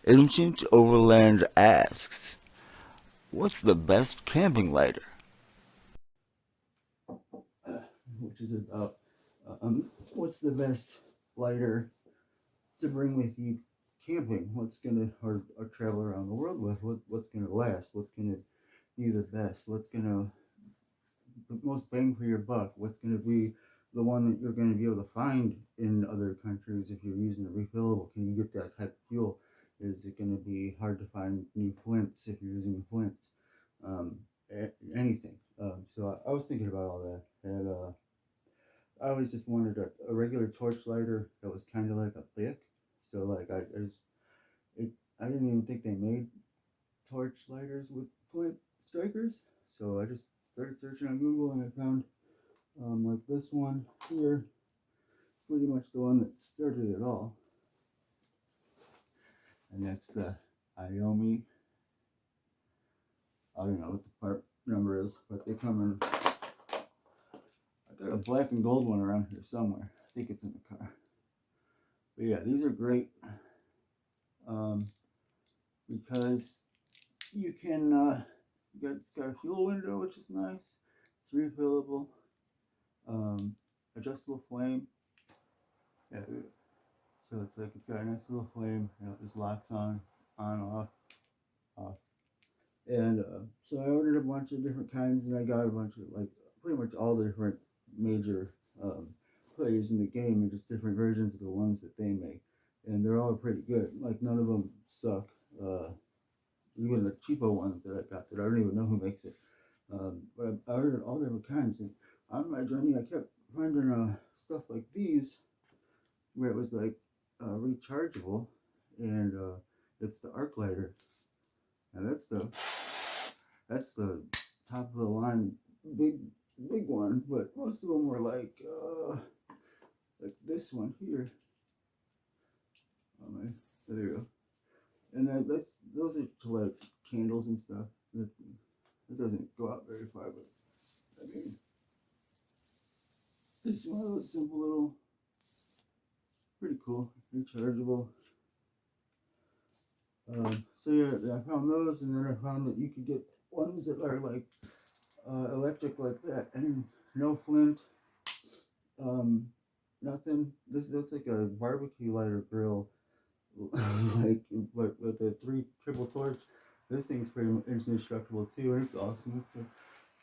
Ancient Overland asks, what's the best camping lighter? Which is about what's the best lighter to bring with you camping? What's gonna or travel around the world with? What's gonna last? What's gonna be the best? What's gonna the most bang for your buck? What's gonna be the one that you're going to be able to find in other countries if you're using a refillable? Can you get that type of fuel? Is it going to be hard to find new flints if you're using flints? Um, Anything. So I was thinking about all that, and I always just wanted a regular torch lighter that was kind of like a thick. So like it, I didn't even think they made torch lighters with flint strikers. So I just started searching on Google and I found like this one here, pretty much the one that started it all, and that's the Iomi. I don't know what the part number is, but they come in. I got a black and gold one around here somewhere. I think it's in the car. But yeah, these are great um, because you can. It's got a fuel window, which is nice. It's refillable. Adjustable flame. Yeah, so it's like it's got a nice little flame. It just locks on, off, off. And so I ordered a bunch of different kinds, and I got a bunch of like pretty much all the different major um, players in the game, and just different versions of the ones that they make, and they're all pretty good. Like none of them suck. Even the cheapo ones that I got that I don't even know who makes it. But I ordered all different kinds, and on my journey I kept finding stuff like these where it was like rechargeable, and it's the arc lighter, and that's the top of the line big big one, but most of them were like this one here. Oh man, there you go. And that's those are to like candles and stuff. It doesn't go out very far, but I mean, it's one of those simple little, pretty cool, rechargeable. So yeah, I found those, and then I found that you could get ones that are like electric like that, and no flint, um, nothing. This looks like a barbecue lighter grill, like with a three triple torch. This thing's pretty much indestructible too, and it's awesome.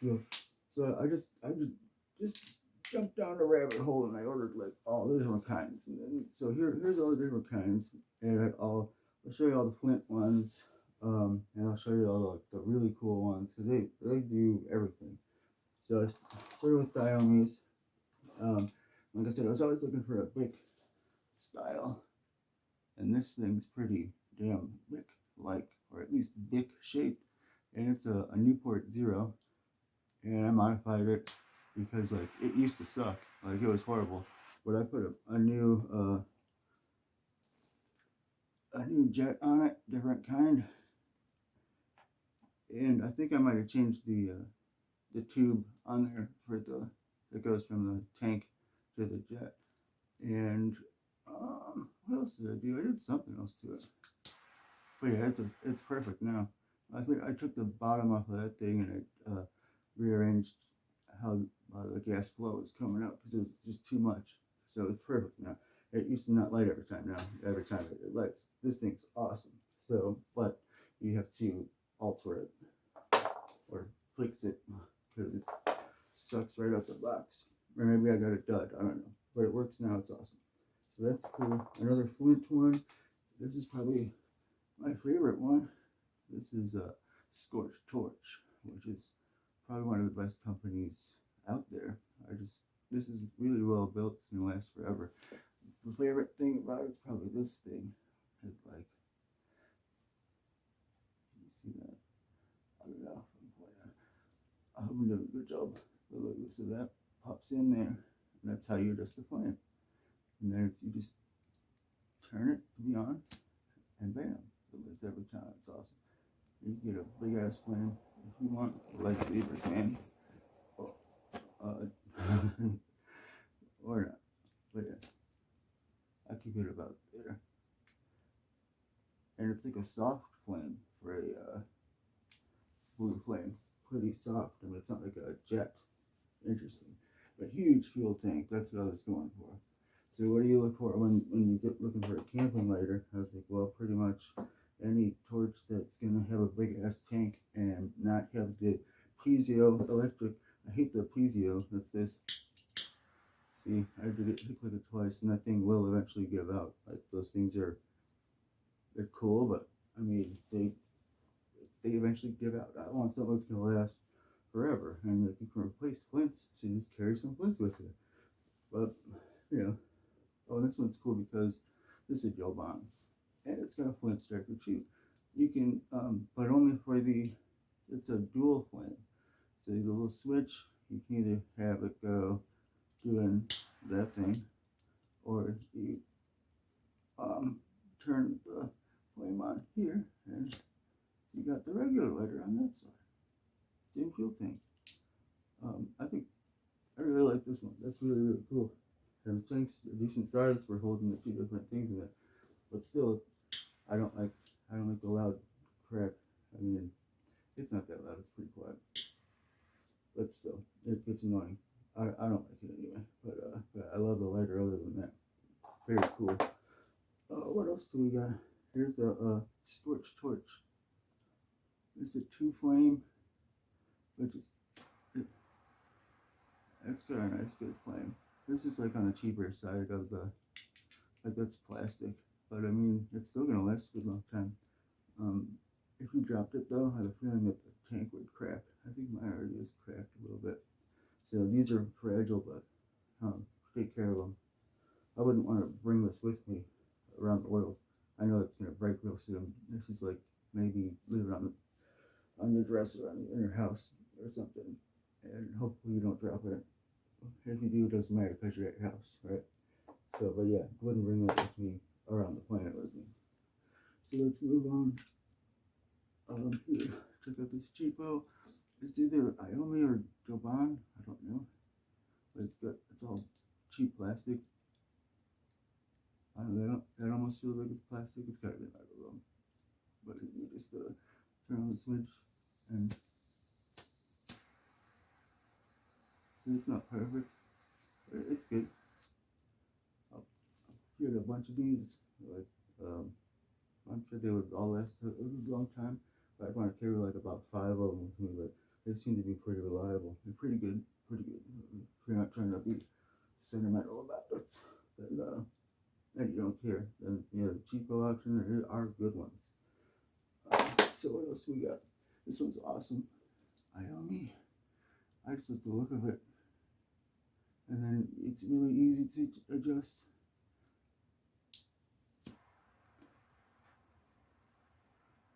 So, so I just jumped down a rabbit hole and I ordered like all the different kinds. And then, so here's all the different kinds, and I'll show you all the flint ones, and I'll show you all the really cool ones because they do everything. So I started with Diome's. Um, like I said, I was always looking for a Bic style, and this thing's pretty damn Bic like, or at least Bic shaped, and it's a Newport Zero, and I modified it because like it used to suck, like it was horrible. But I put a new jet on it, different kind, and I think I might have changed the tube on there for the that goes from the tank to the jet. And what else did I do? I did something else to it. But yeah, it's perfect now. I think I took the bottom off of that thing and I rearranged how the gas flow is coming up because it was just too much. So it's perfect now. It used to not light every time. Now every time it lights. This thing's awesome. So, but you have to alter it or fix it because it sucks right out the box. Or maybe I got a dud. I don't know. But it works now. It's awesome. So that's cool. Another flint one. This is probably my favorite one. This is a Scorched Torch, which is probably one of the best companies out there. This is really well built. It's gonna last forever. The favorite thing about it is probably this thing. It's like, you see that? I don't know. I hope I'm doing a good job. But look, so that pops in there, and that's how you adjust the flame. And then you just turn it to be on, and bam, it lights every time. It's awesome. You can get a big ass flame if you want. Lightsabers, man. Oh, or not. But yeah, I keep it about there. and it's like a soft flame for a blue flame. Pretty soft. I mean, it's not like a jet. Interesting. But huge fuel tank. That's what I was going for. So what do you look for when you get looking for a camping lighter? I was like, well, pretty much any torch that's gonna have a big ass tank and not have the piezo electric. I hate the piezo. That's this. See, I did it, click it twice, and that thing will eventually give out. Like those things are, they're cool, but I mean, they eventually give out. I want something that's gonna last forever, and like you can replace flints, so you just carry some flints with you. But you know, oh, this one's cool because this is a gel bond, and it's got a flint striker too. You can, but only for the, it's a dual flame. So the little switch, you can either have it go doing that thing, or you turn the flame on here, and you got the regular lighter on that side. Same fuel tank. I think I really like this one. That's really, really cool. And the tank's a decent size for holding the two different things in it. But still, I don't like the loud crack. I mean, it's not that loud. It's pretty quiet. But still, it gets annoying. I don't like it anyway. But I love the lighter other than that. Very cool. What else do we got? Here's the scorch torch. It's a two flame, which is it's got a nice good flame. This is like on the cheaper side of the, like that's plastic, but I mean it's still gonna last a good long time. If you dropped it though, I have a feeling that the tank would crack. I think mine already is cracked a little bit. So these are fragile, but take care of them. I wouldn't want to bring this with me around the world. I know it's gonna break real soon. This is like maybe leave it on your dresser in your house or something, and hopefully you don't drop it. If you do, it doesn't matter because you're at your house, right? So, but yeah, wouldn't bring that with me around the planet with me. So let's move on. Here, check out this cheapo. It's either Iomi or Joban. I don't know, but it's all cheap plastic. I don't know. That almost feels like it's plastic. It's gotta be metal though. But you just turn on the switch, and it's not perfect, but it's good. I'll get a bunch of these. Like, I'm sure they would all last a long time, but I'd want to carry like about 5 of them with me. But they seem to be pretty reliable. They're pretty good, pretty good. If you're not trying to be sentimental about it, then you don't care. Then yeah, the cheapo option, there are good ones. So what else we got? This one's awesome. Iomi. I just like the look of it, and then it's really easy to adjust.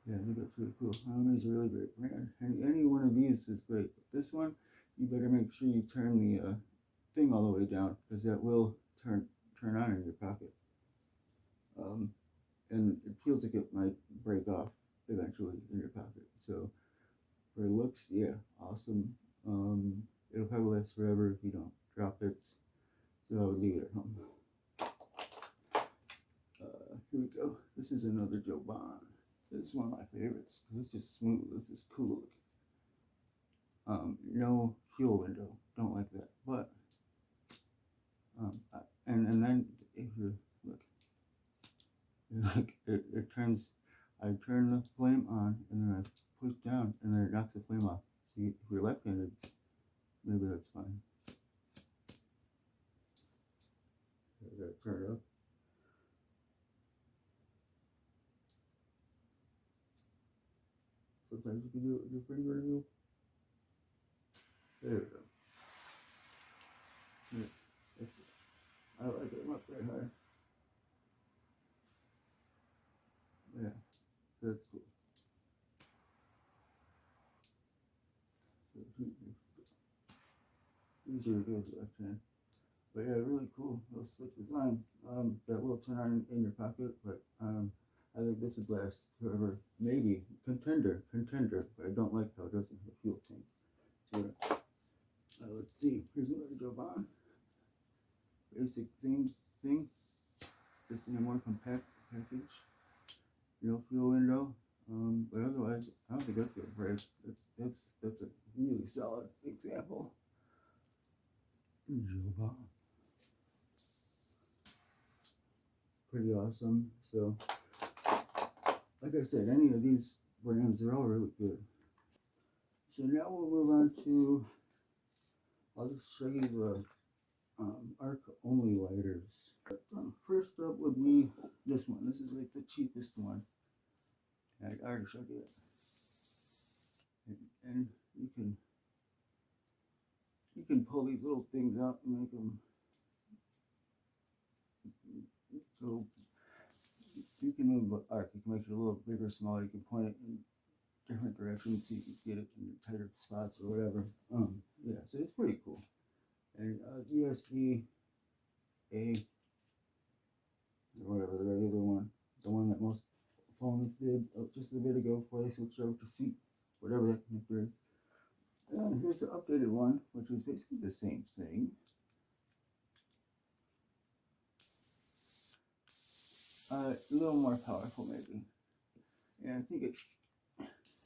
Yeah, I think that's really cool. Xiaomi is a really great brand. Any one of these is great. But this one, you better make sure you turn the thing all the way down because that will turn on in your pocket. And it feels like it might break off eventually in your pocket. So for looks, yeah, awesome. It'll probably last forever if you don't drop it. So I would leave it at home. Here we go. This is another Joban. This is one of my favorites because it's just smooth. This is cool looking. No fuel window. Don't like that. But and then if you look, like it turns. I turn the flame on and then I push down and then it knocks the flame off. So if you're left-handed, maybe that's fine. I gotta turn it up. Sometimes you can do it with your finger review. There we go. Yeah, I like it. I'm up there high. Yeah, that's cool. Easier to go with the left hand. But yeah, really cool. Real slick design. That will turn on in your pocket, but I think this would last forever. Maybe contender. But I don't like how it doesn't have a fuel tank. So let's see. Here's another Joban. Basic same thing, just in a more compact package. fuel window. But otherwise, I don't think that's good price. That's a really solid example. Joba. Pretty awesome. So, like I said, any of these brands, they're all really good. So now we'll move on to, I'll just show you the arc only lighters. First up would be this one. This is like the cheapest one. I already showed you it. And you can pull these little things out and make them go. You can move the arc. You can make it a little bigger, smaller. You can point it in different directions so you can get it in tighter spots or whatever. Yeah, so it's pretty cool. And USB A or whatever the regular one, the one that most phones did just a bit ago before they switched over to C, whatever that connector is. And here's the updated one, which is basically the same thing. A little more powerful maybe. And I think it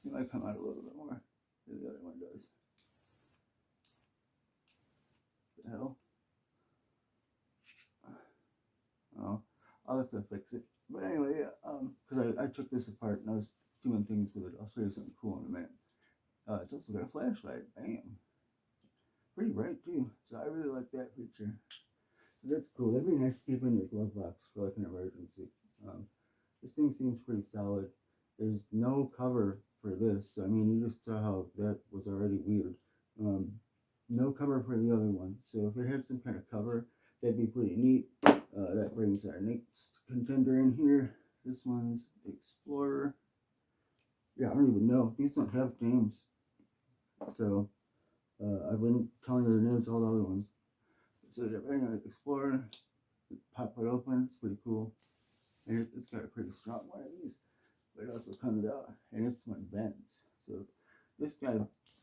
might come out a little bit more than the other one does. The hell? Oh, I'll have to fix it. But anyway, because I took this apart and I was doing things with it. I'll show you something cool in a minute. It's also got a flashlight. Bam. Pretty bright too. So I really like that feature. So that's cool. That'd be nice to keep in your glove box for like an emergency. This thing seems pretty solid. There's no cover for this. I mean, you just saw how that was already weird. No cover for the other one. So if it had some kind of cover, that'd be pretty neat. That brings our next contender in here. This one's Explorer. Yeah, I don't even know. These don't have names. So I've been telling you the names of all the other ones. So yeah, anyway, Explorer. Pop it open. It's pretty cool. And it's got a pretty strong one of these. But it also comes out, and this one bends. So this guy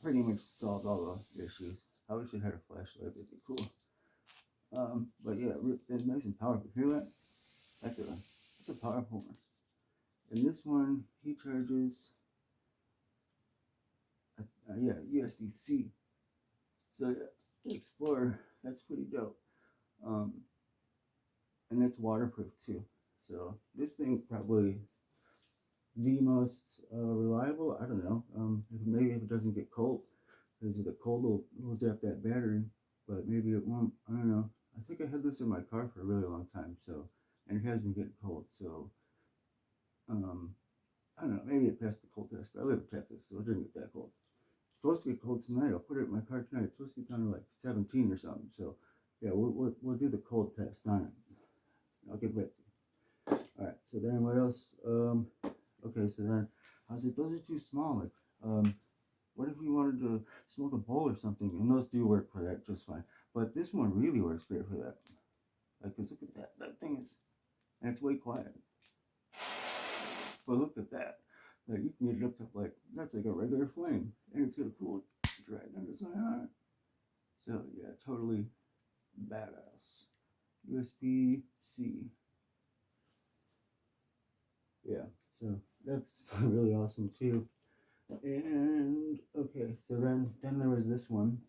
pretty much solved all the issues. I wish it had a flashlight. That'd be cool. But yeah, it's nice and powerful. Hear that? That's a powerful one. And this one, he charges, yeah, USB-C. So yeah, the Explorer, that's pretty dope. And it's waterproof too. So this thing probably the most reliable. I don't know. Maybe if it doesn't get cold, because the cold will zap that battery. But maybe it won't. I don't know. I think I had this in my car for a really long time. So, and it has been getting cold. So, I don't know. Maybe it passed the cold test. But I live in Texas, so it didn't get that cold. It's supposed to get cold tonight. I'll put it in my car tonight. It's supposed to get down to like 17 or something. So, yeah, we'll do the cold test on it. I'll get back to you. All right. So then what else? Okay. So then I was like, those are too small. Like, what if you wanted to smoke a bowl or something? And those do work for that just fine. But this one really works great for that. Like, 'cause look at that. That thing is, and it's way quiet. But look at that. Like, you can get it up to like, that's like a regular flame. And it's got a cool dragon design on it. So, yeah, totally badass. USB-C. Yeah, so that's really awesome too. And okay, so then there was this one.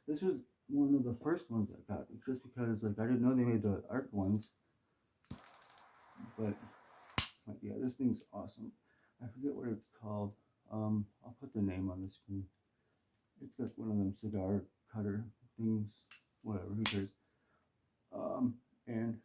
This was one of the first ones I got, just because like I didn't know they made the arc ones. But yeah, this thing's awesome. I forget what it's called. I'll put the name on the screen. It's got one of them cigar cutter things. Whatever, who cares? And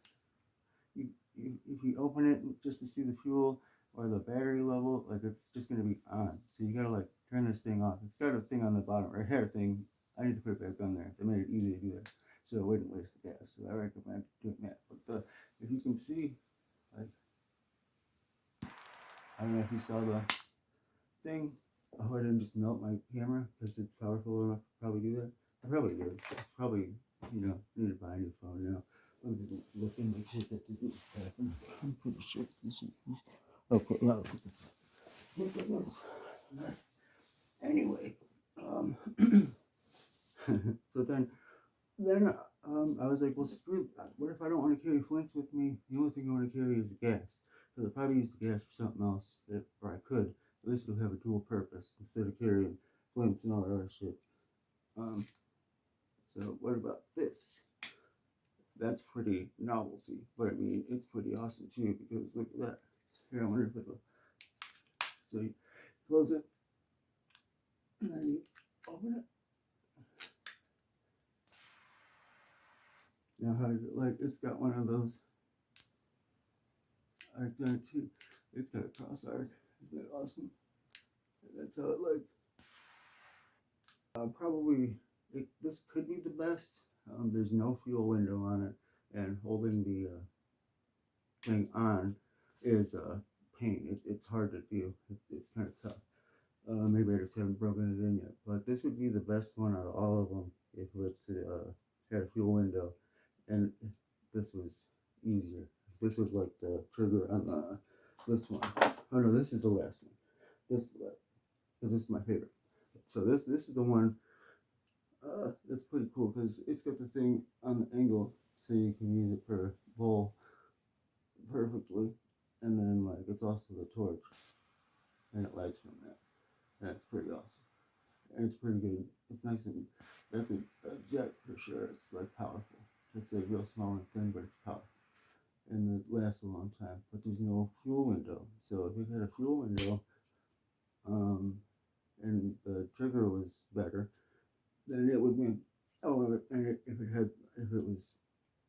if you open it just to see the fuel or the battery level, like it's just gonna be on. So you gotta like turn this thing off. It's got a thing on the bottom, or a hair thing. I need to put it back on there. They made it easy to do that, so it wouldn't waste the gas. So I recommend doing that. But if you can see, like, I don't know if you saw the thing. Oh, I didn't just melt my camera because it's powerful enough to probably do that. I probably did. Probably, need to buy a new phone now. Let me look and make sure that didn't happen. I'm pretty sure this is okay. Yeah. Look at this. Anyway, so then I was like, well, screw that. What if I don't want to carry flints with me? The only thing I want to carry is gas. because I probably use the gas for something else, or I could. At least it'll have a dual purpose instead of carrying flints and all that other shit. Um, so what about this? That's pretty novelty, but I mean, it's pretty awesome too, because look at that. Here, I wonder if it'll, so you close it, and then you open it. Now, how does it like? It's got one of those arc there too. It's got a cross arc. Isn't that awesome? That's how it looks. Probably, this could be the best. There's no fuel window on it, and holding the thing on is a pain. It's hard to do. It's kind of tough. Maybe I just haven't broken it in yet. But this would be the best one out of all of them if it had a fuel window. And this was easier. This was like the trigger on this one. Oh no, this is the last one. This because this is my favorite. So this is the one that's pretty cool because it's got the thing on the angle, so you can use it for bowl perfectly. And then like it's also the torch, and it lights from that. That's pretty awesome. And it's pretty good. It's nice and that's a jet for sure. It's like powerful. It's a real small and thin, but it's powerful. And it lasts a long time. But there's no fuel window. So if it had a fuel window, and the trigger was better, then it would win. Oh, and if it was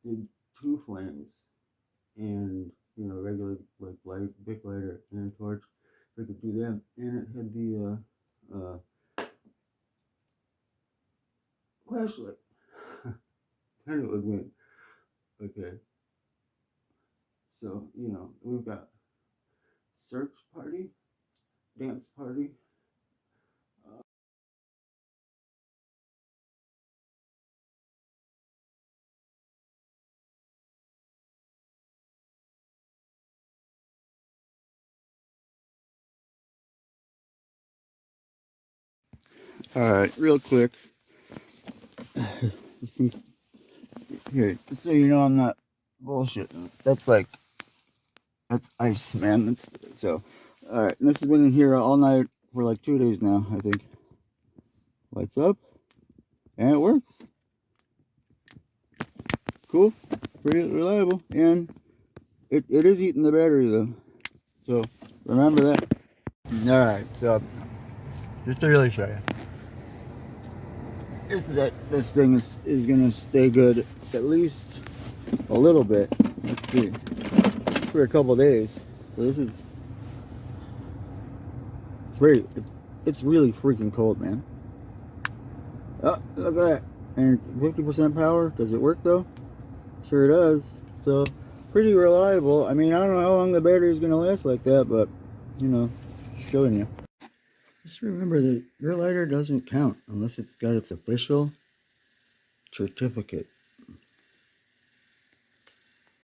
did two flames and regular like light, big lighter and a torch, if it could do that, and it had the flashlight, then it would win. Okay, so we've got search party, dance party. All right, real quick. Here, just so you know, I'm not bullshitting. That's ice, man. That's so. All right, and this has been in here all night for like 2 days now, I think. Lights up, and it works. Cool, pretty reliable, and it is eating the battery though. So remember that. All right, so just to really show you, just that this thing is gonna stay good at least a little bit. Let's see, for a couple days. So this is it's really freaking cold, man. Oh, look at that. And 50% power. Does it work though? Sure does. So pretty reliable. I mean, I don't know how long the battery is gonna last like that, but showing you. Just remember that your lighter doesn't count unless it's got its official certificate.